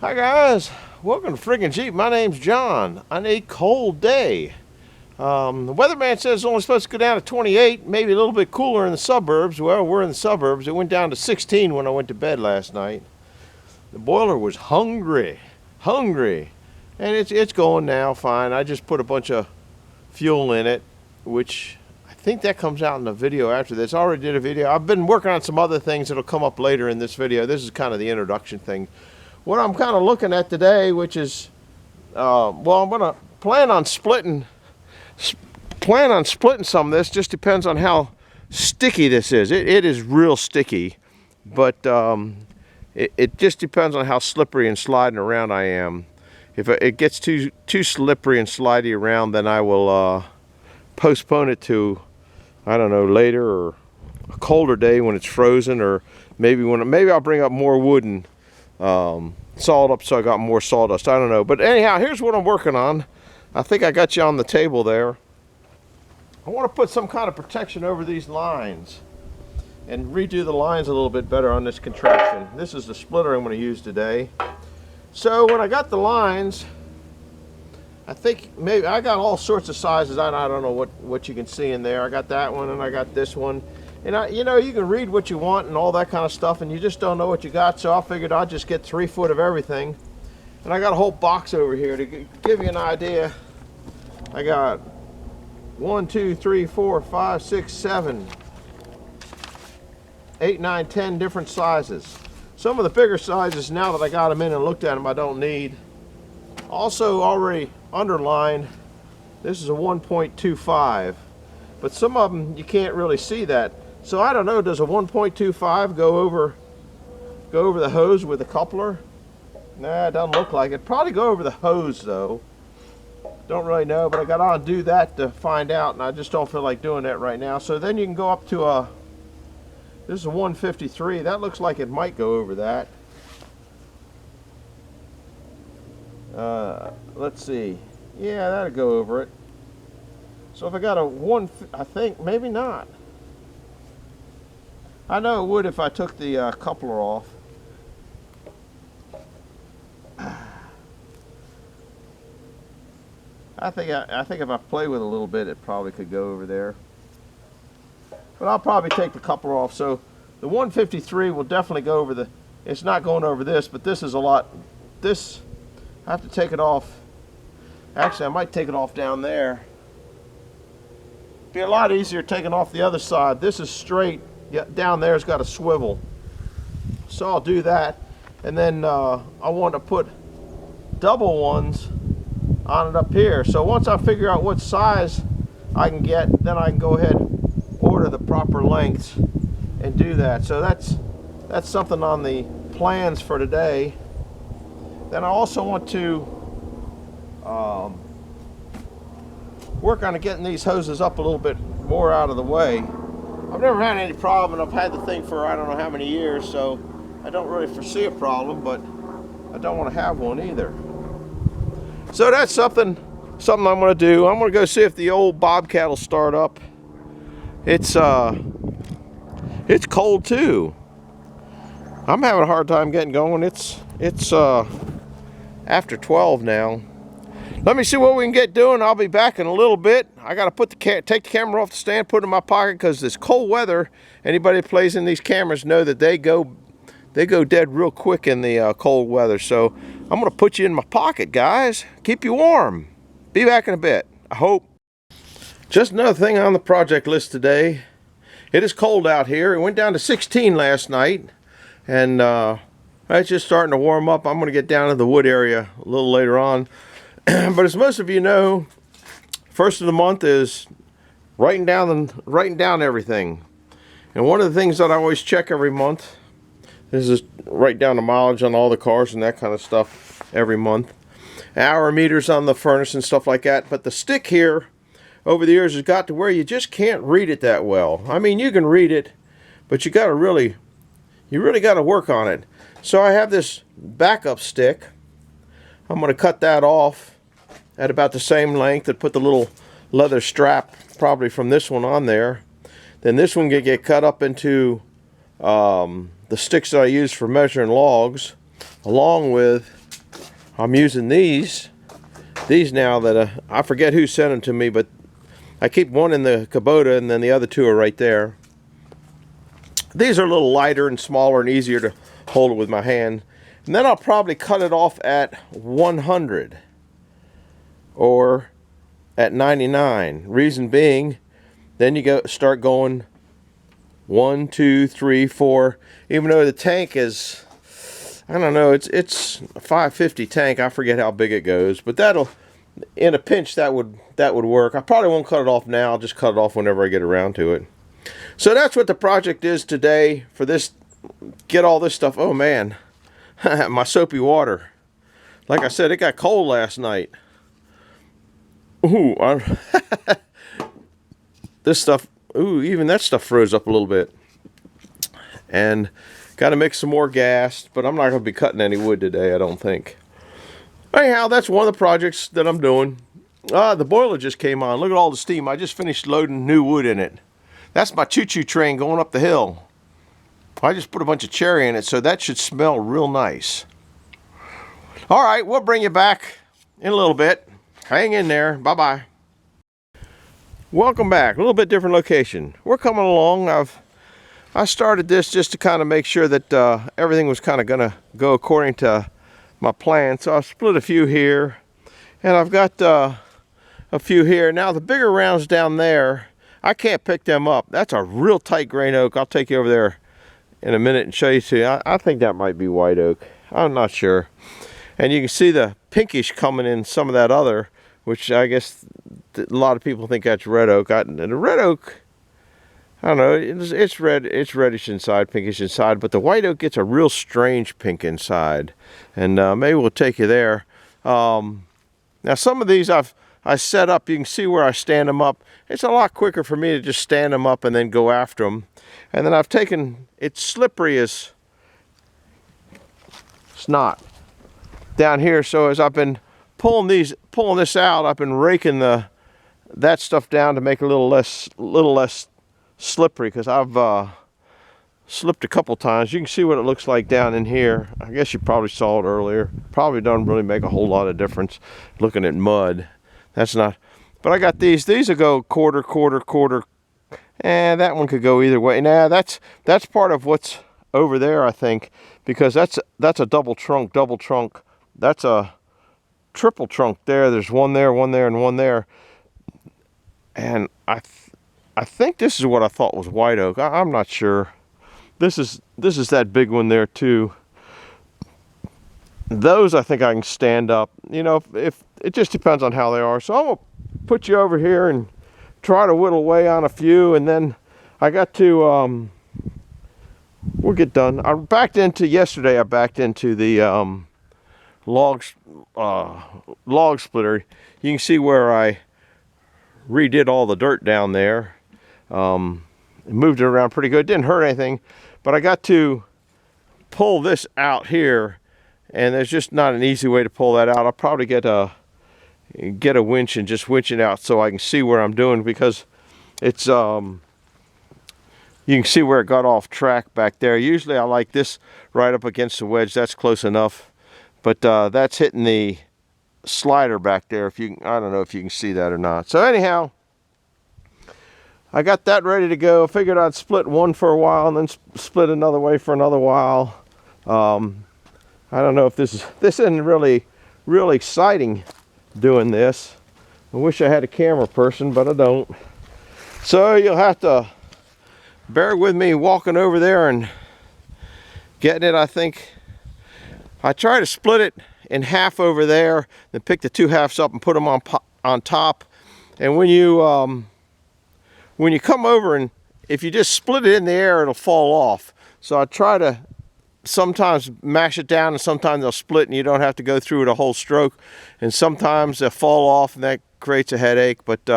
Hi guys, welcome to Friggin' Jeep. My name's John. On a cold day. The weatherman says it's only supposed to go down to 28, maybe a little bit cooler in the suburbs. Well, we're in the suburbs. It went down to 16 when I went to bed last night. The boiler was hungry, and it's going now fine. I just put a bunch of fuel in it, which I think that comes out in the video after this. I already did a video. I've been working on some other things that'll come up later in this video. This is kind of the introduction thing. What I'm kind of looking at today, which is, well, I'm gonna plan on splitting some of this. Just depends on how sticky this is. It is real sticky, but it just depends on how slippery and sliding around I am. If it gets too slippery and slidey around, then I will postpone it to, I don't know, later, or a colder day when it's frozen, or maybe I'll bring up more wood and salt up so I got more sawdust. I don't know. But anyhow, here's what I'm working on. I think I got you on the table there. I want to put some kind of protection over these lines and redo the lines a little bit better on this contraption. This is the splitter I'm going to use today. So when I got the lines, I think maybe I got all sorts of sizes. I don't know what you can see in there. I got that one and I got this one. And you know, you can read what you want and all that kind of stuff, and you just don't know what you got. So I figured I'd just get 3 foot of everything. And I got a whole box over here to give you an idea. I got 1, 2, 3, 4, 5, 6, 7, 8, 9, 10 different sizes. Some of the bigger sizes, now that I got them in and looked at them, I don't need. Also already underlined, this is a 1.25, but some of them you can't really see that. So I don't know, does a 1.25 go over the hose with a coupler? Nah, it doesn't look like it. Probably go over the hose though. Don't really know, but I got to do that to find out, and I just don't feel like doing that right now. So then you can go up to a, this is a 153. That looks like it might go over that. Let's see. Yeah, that'll go over it. So if I got a 1, I think maybe not. I know it would if I took the coupler off. I think if I play with it a little bit, it probably could go over there. But I'll probably take the coupler off. So the 153 will definitely go over the, it's not going over this, but this is a lot. This, I have to take it off. Actually, I might take it off down there. Be a lot easier taking off the other side. This is straight. Yeah, down there's got a swivel. So I'll do that. And then I want to put double ones on it up here. So once I figure out what size I can get, then I can go ahead and order the proper lengths and do that. So that's something on the plans for today. Then I also want to work on getting these hoses up a little bit more out of the way. I've never had any problem, and I've had the thing for I don't know how many years, so I don't really foresee a problem, but I don't want to have one either. So that's something I'm going to do. I'm going to go see if the old Bobcat will start up. It's cold too. I'm having a hard time getting going. It's after 12 now. Let me see what we can get doing. I'll be back in a little bit. I got to take the camera off the stand, put it in my pocket, because this cold weather, anybody that plays in these cameras know that they go dead real quick in the cold weather. So I'm going to put you in my pocket, guys. Keep you warm. Be back in a bit, I hope. Just another thing on the project list today. It is cold out here. It went down to 16 last night, and it's just starting to warm up. I'm going to get down to the wood area a little later on. But as most of you know, first of the month is writing down everything. And one of the things that I always check every month is write down the mileage on all the cars and that kind of stuff every month. Hour meters on the furnace and stuff like that. But the stick here over the years has got to where you just can't read it that well. I mean, you can read it, but you really got to work on it. So I have this backup stick. I'm going to cut that off at about the same length and put the little leather strap probably from this one on there. Then this one can get cut up into the sticks that I use for measuring logs, along with I'm using these now that I forget who sent them to me, but I keep one in the Kubota and then the other two are right there. These are a little lighter and smaller and easier to hold with my hand. And then I'll probably cut it off at 100 or at 99. Reason being, then you start going 1, 2, 3, 4. Even though the tank is, I don't know, it's a 550 tank. I forget how big it goes, but that'll, in a pinch, that would work. I probably won't cut it off now. I'll just cut it off whenever I get around to it. So that's what the project is today for this. Get all this stuff. Oh man, my soapy water. Like I said, it got cold last night. Ooh, this stuff. Ooh, even that stuff froze up a little bit. And got to mix some more gas, but I'm not going to be cutting any wood today, I don't think. Anyhow, that's one of the projects that I'm doing. The boiler just came on. Look at all the steam. I just finished loading new wood in it. That's my choo-choo train going up the hill. I just put a bunch of cherry in it, so that should smell real nice. All right, we'll bring you back in a little bit. Hang in there. Bye-bye. Welcome back. A little bit different location. We're coming along. I started this just to kind of make sure that everything was kind of going to go according to my plan. So I've split a few here, and I've got a few here. Now the bigger rounds down there, I can't pick them up. That's a real tight grain oak. I'll take you over there in a minute and show you. See, I think that might be white oak. I'm not sure. And you can see the pinkish coming in some of that other, which I guess a lot of people think that's red oak. And the red oak, I don't know, it's red, it's reddish inside, pinkish inside, but the white oak gets a real strange pink inside. And maybe we'll take you there. Now some of these I set up, you can see where I stand them up. It's a lot quicker for me to just stand them up and then go after them. And then I've taken, it's slippery as snot down here. So as I've been pulling this out, I've been raking that stuff down to make it a little less slippery, because I've slipped a couple times. You can see what it looks like down in here. I guess you probably saw it earlier. Probably doesn't really make a whole lot of difference looking at mud. That's not, but I got these will go quarter, and that one could go either way. Nah, that's part of what's over there, I think, because that's a double trunk. That's a triple trunk there. There's one there, and one there. And I think this is what I thought was white oak. I'm not sure. This is that big one there too. Those I think I can stand up. You know, if it just depends on how they are. So I'm gonna put you over here and try to whittle away on a few, and then I got to we'll get done. Yesterday I backed into the log splitter. You can see where I redid all the dirt down there. Moved it around pretty good. Didn't hurt anything, but I got to pull this out here, and there's just not an easy way to pull that out. I'll probably get a winch and just winch it out so I can see where I'm doing, because it's you can see where it got off track back there. Usually I like this right up against the wedge. That's close enough, but that's hitting the slider back there. I don't know if you can see that or not. So anyhow, I got that ready to go. Figured I'd split one for a while and then split another way for another while. I don't know if this isn't really real exciting doing this. I wish I had a camera person, but I don't. So you'll have to bear with me walking over there and getting it. I think I try to split it in half over there, then pick the two halves up and put them on top. And when you come over, and if you just split it in the air, it'll fall off. So I try to sometimes mash it down, and sometimes they'll split and you don't have to go through it a whole stroke. And sometimes they'll fall off and that creates a headache. But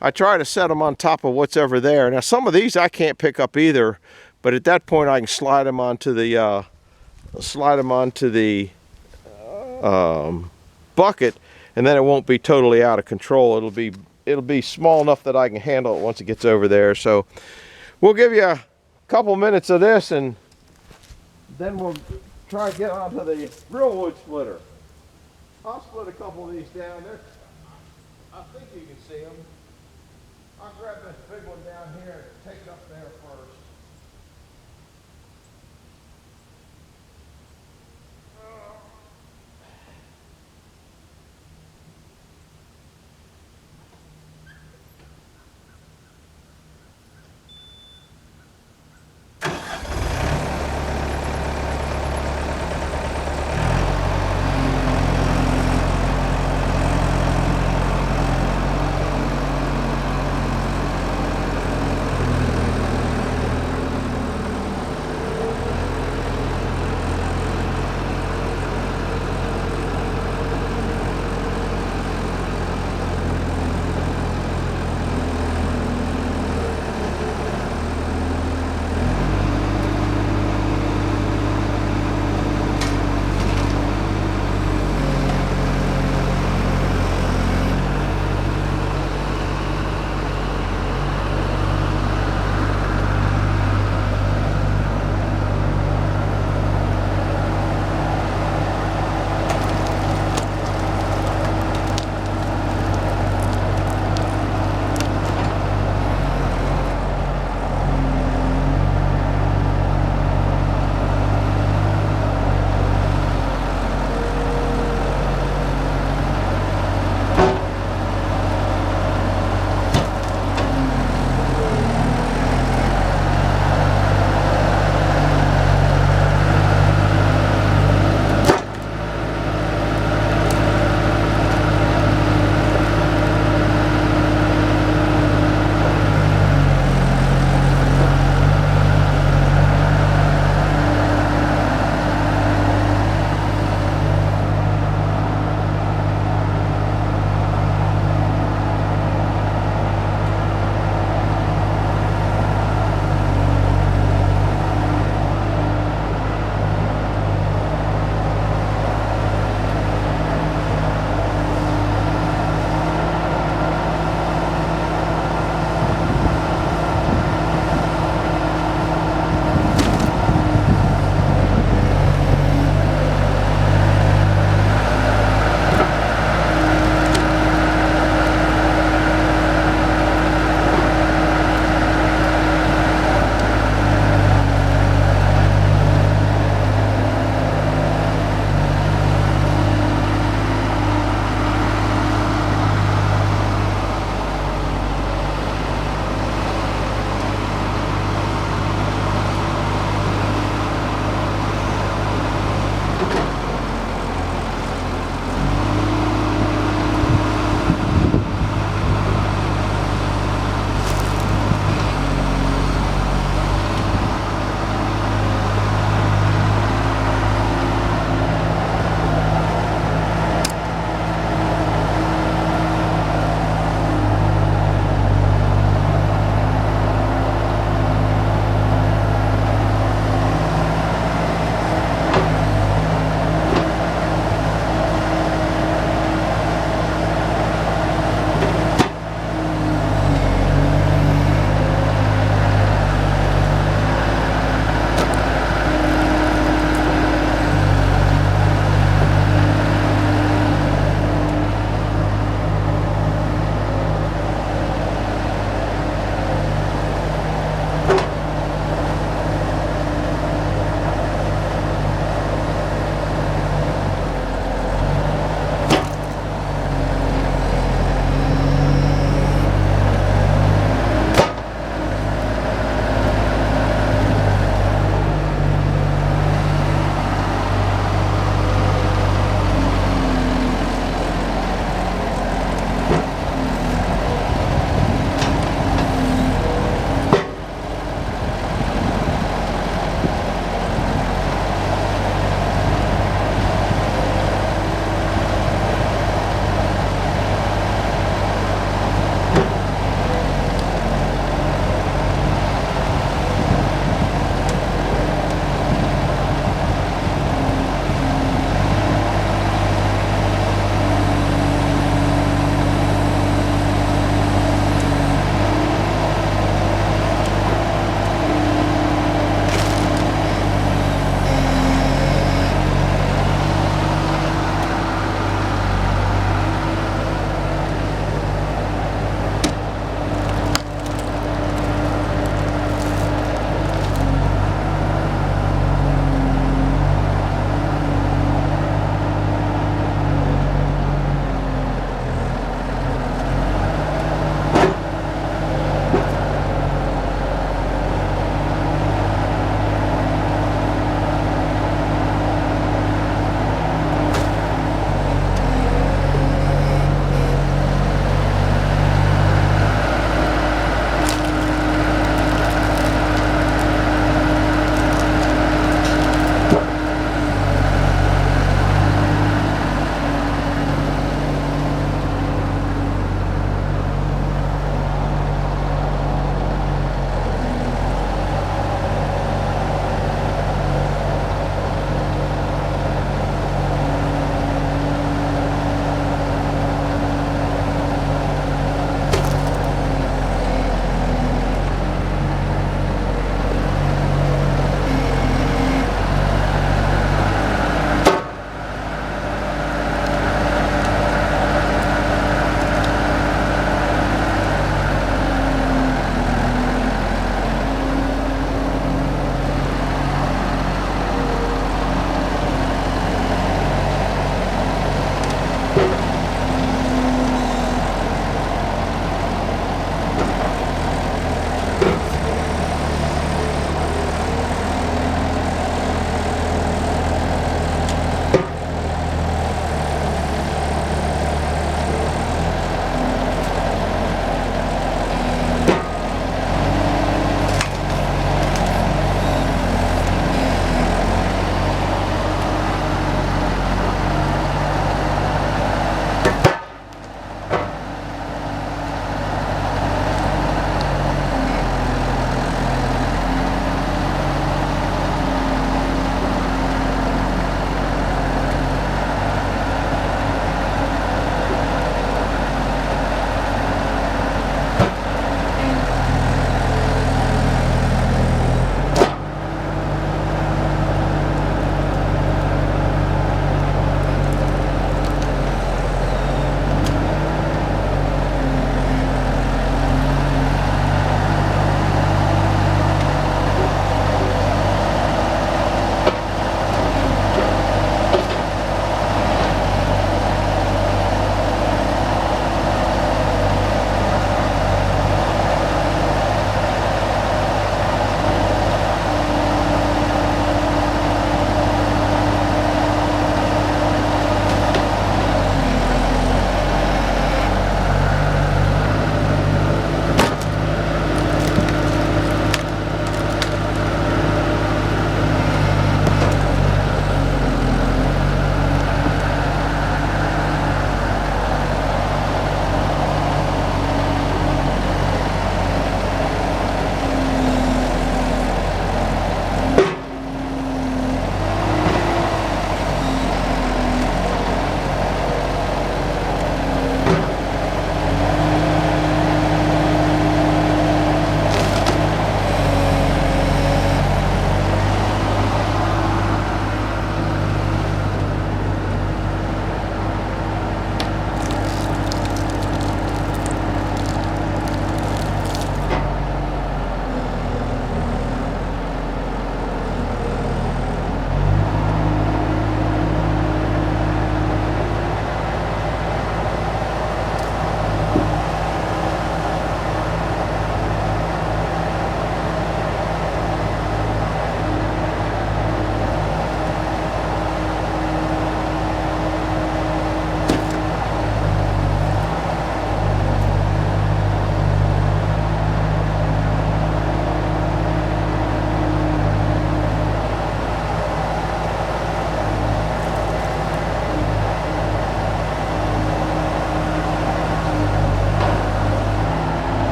I try to set them on top of what's ever there. Now some of these I can't pick up either, but at that point I can slide them onto the bucket, and then it won't be totally out of control. It'll be small enough that I can handle it once it gets over there. So we'll give you a couple minutes of this, and then we'll try to get onto the real wood splitter. I'll split a couple of these down there. I think you can see them. I'll grab this big one down here and take it up there first.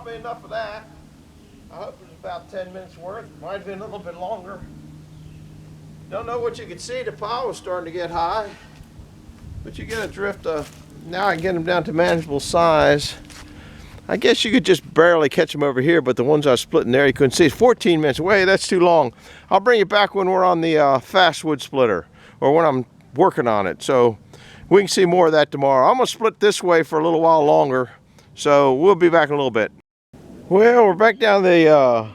be enough of that. I hope it was about 10 minutes worth. Might have been a little bit longer. Don't know what you could see. The pile was starting to get high. But you get a drift of, now I can get them down to manageable size. I guess you could just barely catch them over here, but the ones I was splitting there, you couldn't see. It's 14 minutes away. That's too long. I'll bring you back when we're on the fast wood splitter, or when I'm working on it. So we can see more of that tomorrow. I'm gonna split this way for a little while longer. So we'll be back in a little bit. Well, we're back down the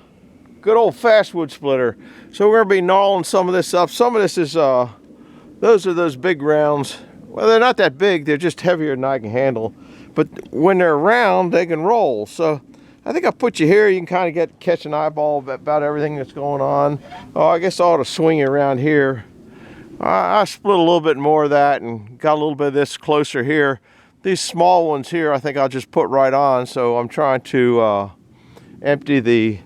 good old fast wood splitter. So we're gonna be gnawing some of this up. Some of this is, those are those big rounds. Well, they're not that big. They're just heavier than I can handle. But when they're round, they can roll. So I think I'll put you here. You can kind of catch an eyeball about everything that's going on. Oh, I guess I ought to swing you around here. I split a little bit more of that and got a little bit of this closer here. These small ones here, I think I'll just put right on. So I'm trying to empty the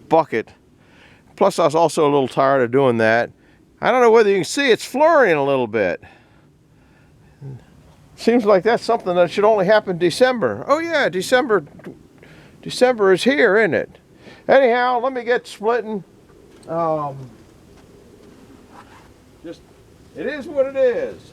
bucket. Plus, I was also a little tired of doing that. I don't know whether you can see, it's flurrying a little bit. Seems like that's something that should only happen in December. Oh yeah, December is here, isn't it? Anyhow, let me get splitting. Just, it is what it is.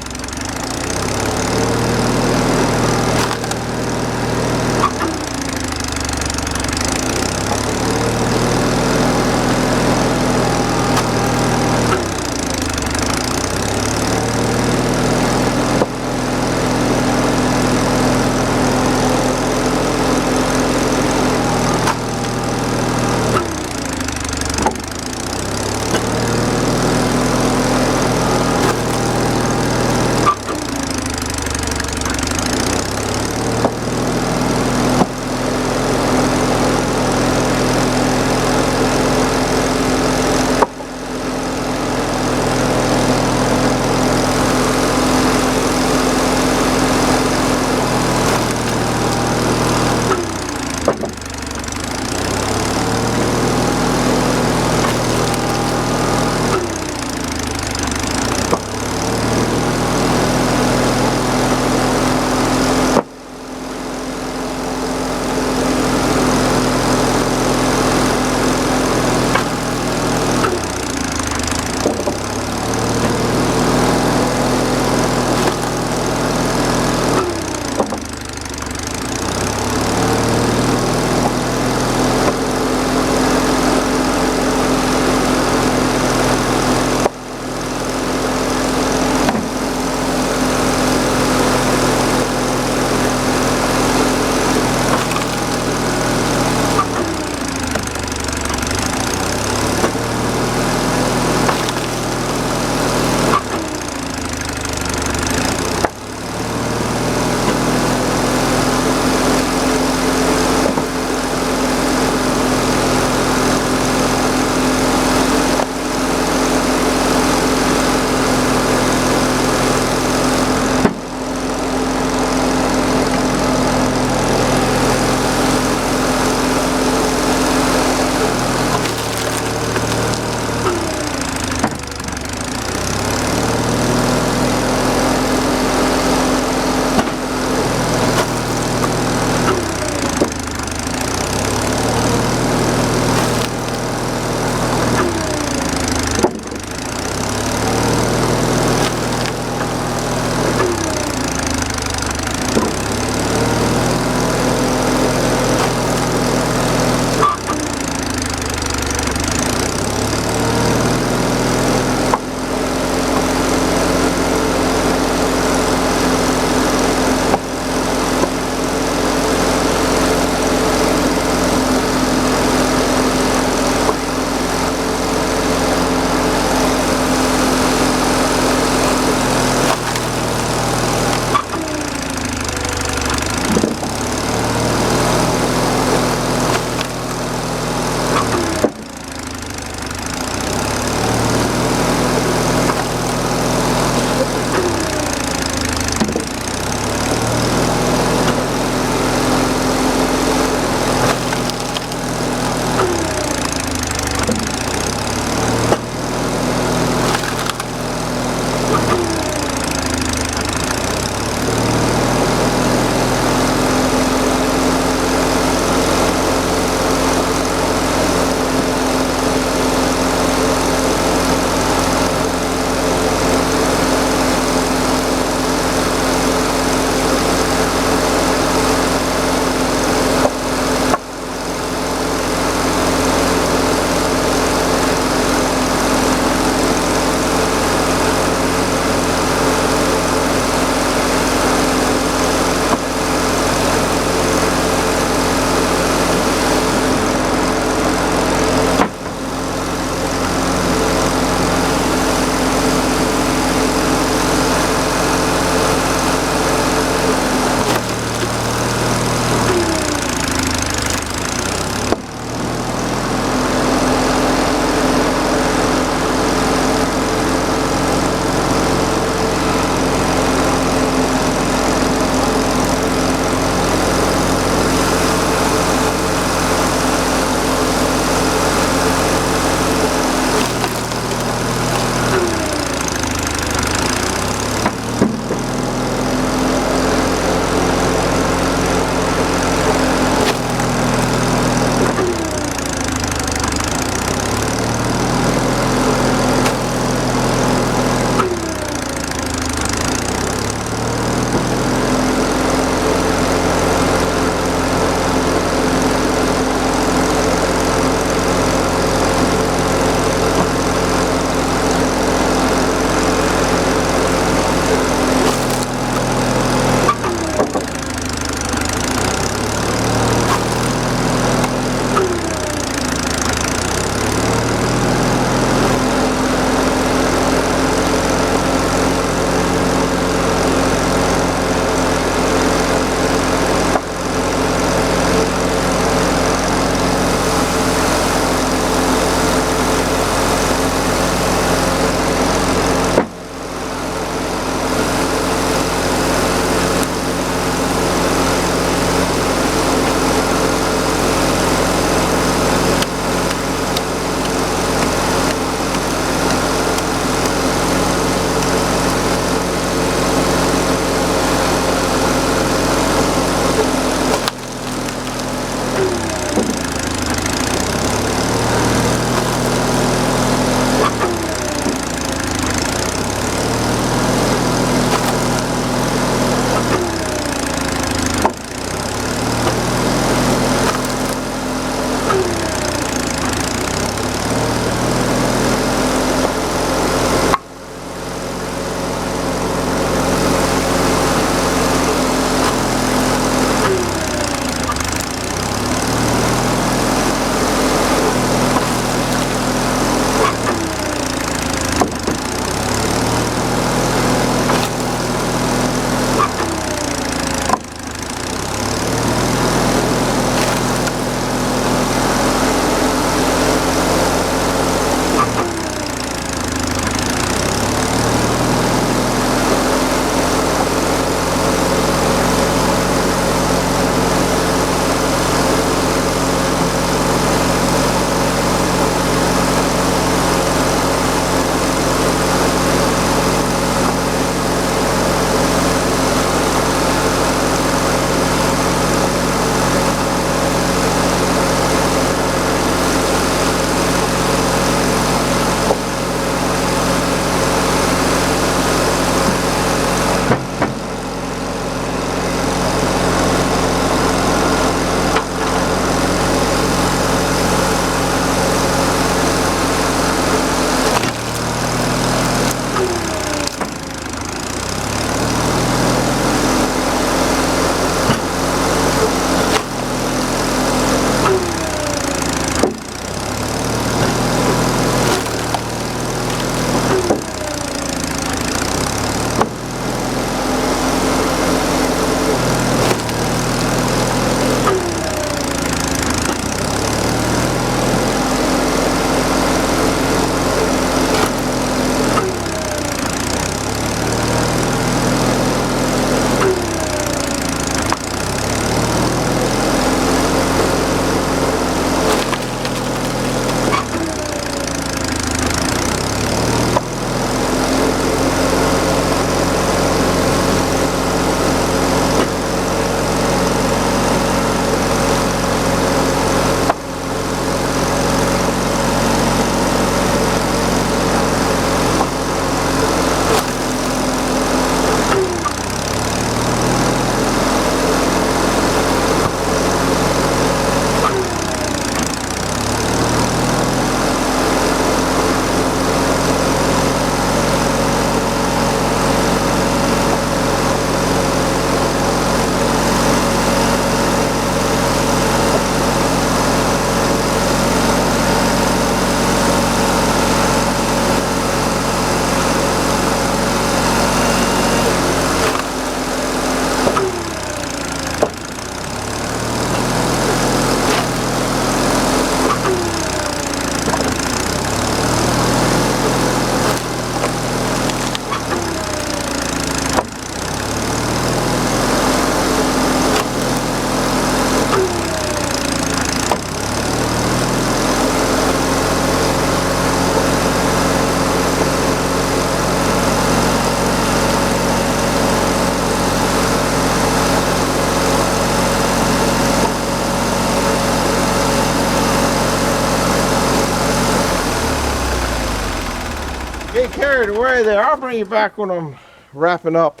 carried away there. I'll bring you back when I'm wrapping up.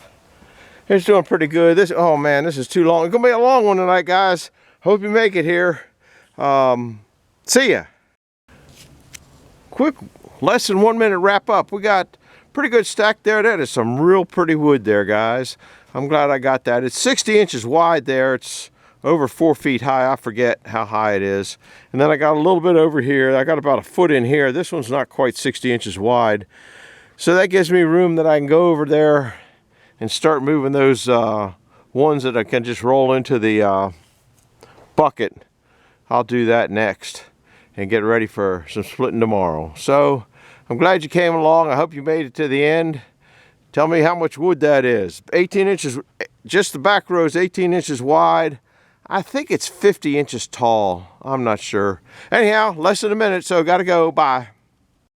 It's doing pretty good. This, oh man, this is too long. It's gonna be a long one tonight, guys. Hope you make it here. See ya. Quick, less than 1 minute wrap up. We got pretty good stack there. That is some real pretty wood there, guys. I'm glad I got that. It's 60 inches wide there. It's over 4 feet high. I forget how high it is. And then I got a little bit over here. I got about a foot in here. This one's not quite 60 inches wide. So that gives me room that I can go over there and start moving those ones that I can just roll into the bucket. I'll do that next and get ready for some splitting tomorrow. So I'm glad you came along. I hope you made it to the end. Tell me how much wood that is. 18 inches, just the back row is 18 inches wide. I think it's 50 inches tall. I'm not sure. Anyhow, less than a minute, so gotta go. Bye.